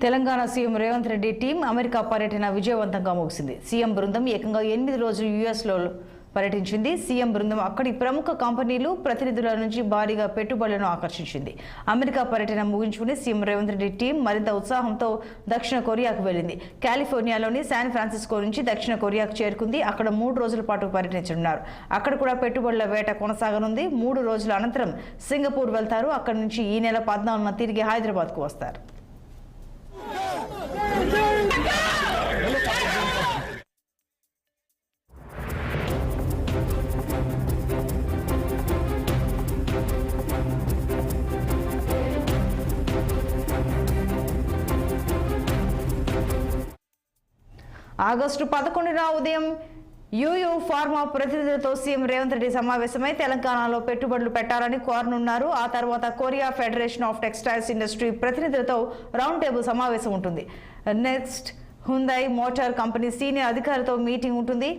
Telangana CM Revanth Reddy team America పర్యటన విజయవంతంగా ముగిసింది. సీఎం బృందం ఏకంగా 8 రోజులు యుఎస్లో పర్యటించింది. సీఎం బృందం అక్కడి ప్రముఖ కంపెనీలు ప్రతినిధుల నుంచి భారీగా పెట్టుబడులను ఆకర్షించింది. అమెరికా పర్యటన ముగించుకుని సీఎం రేవంత్ రెడ్డి టీం మరింత ఉత్సాహంతో దక్షిణ కొరియాకు వెళ్లింది. కాలిఫోర్నియాలోని శాన్ ఫ్రాన్సిస్కో నుంచి దక్షిణ కొరియాకు చేరుకుంది. అక్కడ 3 రోజుల పాటు పర్యటించనున్నారు. అక్కడ కూడా పెట్టుబడుల వేట కొనసాగనుంది. 3 రోజుల అనంతరం సింగపూర్ వెళ్తారు. అక్కడి నుంచి ఈ నెల 14న తిరిగి హైదరాబాద్కు వస్తారు. ఆగస్టు 11న ఉదయం యూయూ ఫార్మా ప్రతినిధులతో సీఎం రేవంత్ రెడ్డి సమావేశమై తెలంగాణలో పెట్టుబడులు పెట్టాలని కోరనున్నారు. ఆ తర్వాత Korea federation of textiles industry ప్రతినిధులతో రౌండ్ టేబుల్ సమావేశం ఉంటుంది. Next Hyundai motor company senior అధికారులతో మీటింగ్ ఉంటుంది.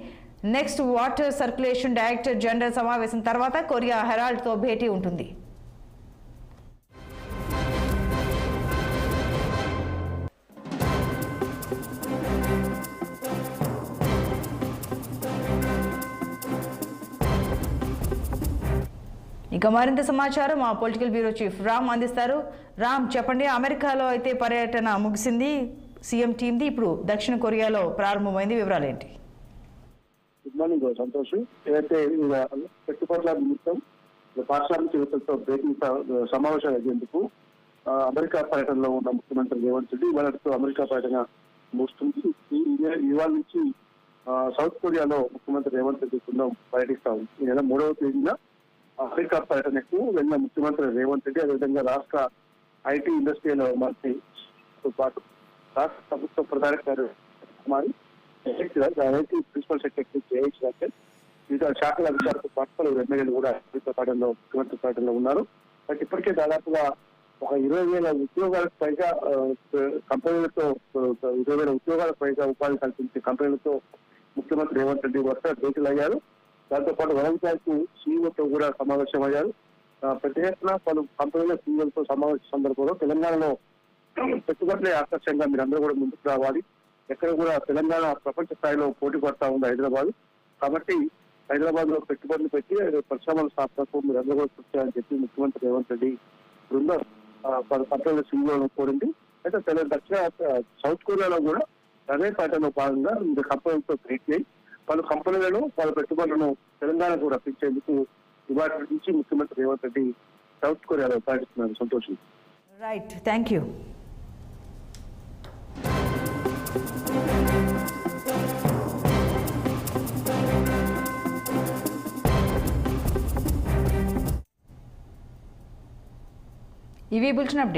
Next water circulation director general సమావేశం తర్వాత కొరియా హెరాల్డ్తో భేటీ ఉంటుంది. ఇక మరింత సమాచారం మా పొలిటికల్ బ్యూరో చీఫ్ రామ్ అందిస్తారు. రామ్, చెప్పండి. అమెరికాలో అయితే పర్యటన ముగిసింది సీఎం టీంది, ఇప్పుడు దక్షిణ కొరియాలో ప్రారంభమైంది. వివరాలు ఏంటి? Good morning Santosh. ఏదైతే పెట్టుబడుల నిమిత్తం పారిశ్రామికవేత్తలతో భేటీ సమావేశాలు అయ్యేందుకు అమెరికా పర్యటనలో ఉన్న ముఖ్యమంత్రి రేవంత్ రెడ్డి ఇవాళతో అమెరికా పర్యటన ముగుస్తుంది. ఇవాళ నుంచి సౌత్ కొరియాలో ముఖ్యమంత్రి రేవంత్ రెడ్డి బృందం పర్యటిస్తా ఉంది. ఈ నెల 3వ తేదీన అమెరికా పర్యటనకు వెళ్ళిన ముఖ్యమంత్రి రేవంత్ రెడ్డి అదేవిధంగా రాష్ట్ర ఐటీ ఇండస్ట్రియల్ మంత్రితో పాటు రాష్ట్ర ప్రభుత్వ ప్రధాన కార్యదర్శి ఐటీ ప్రిన్సిపల్ సెక్రటరీ జయేష్ రాకెట్, వివిధ శాఖల అధికారులతో పాటు పలువురు ఎమ్మెల్యేలు కూడా అమెరికా పర్యటనలో ముఖ్యమంత్రి పర్యటనలో ఉన్నారు. బట్ ఇప్పటికే దాదాపుగా ఒక 20,000 ఉద్యోగాలకు పైగా కంపెనీలతో 20,000 ఉద్యోగాలకు పైగా ఉపాధి కల్పించే కంపెనీలతో ముఖ్యమంత్రి రేవంత్ రెడ్డి వరుస భేటీలు అయ్యారు. దాంతో పాటు వరంగల్కు సీఈఓతో కూడా సమావేశమయ్యారు. ప్రతి ఎత్తున పలు కంపెనీల సీఈఓలతో సమావేశ సందర్భంలో తెలంగాణలో పెట్టుబడులే ఆకర్షణగా మీరందరూ కూడా ముందుకు రావాలి, ఎక్కడ కూడా తెలంగాణ ప్రపంచ స్థాయిలో పోటీ పడతా ఉంది హైదరాబాద్, కాబట్టి హైదరాబాద్ లో పెట్టుబడులు పెట్టి పరిశ్రమల స్థాపనకు మీరందరూ కూడా చూస్తారని చెప్పి ముఖ్యమంత్రి రేవంత్ రెడ్డి బృందం పలు కంపెనీల సీఈఓలను కోరింది. అయితే దక్షిణ సౌత్ కొరియాలో కూడా అదే పర్యటనలో భాగంగా వివిధ కంపెనీలతో భేటీ అయ్యి పలు కంపెనీలను వాళ్ళ పెట్టుబడులను తెలంగాణకు రప్పించేందుకు ఇవాటి నుంచి ముఖ్యమంత్రి రేవంత్ రెడ్డి సౌత్ కొరియాలో పర్యటిస్తున్నారు. సంతోషం. Right, thank you. ఇవి బులెటిన్ అప్డేట్.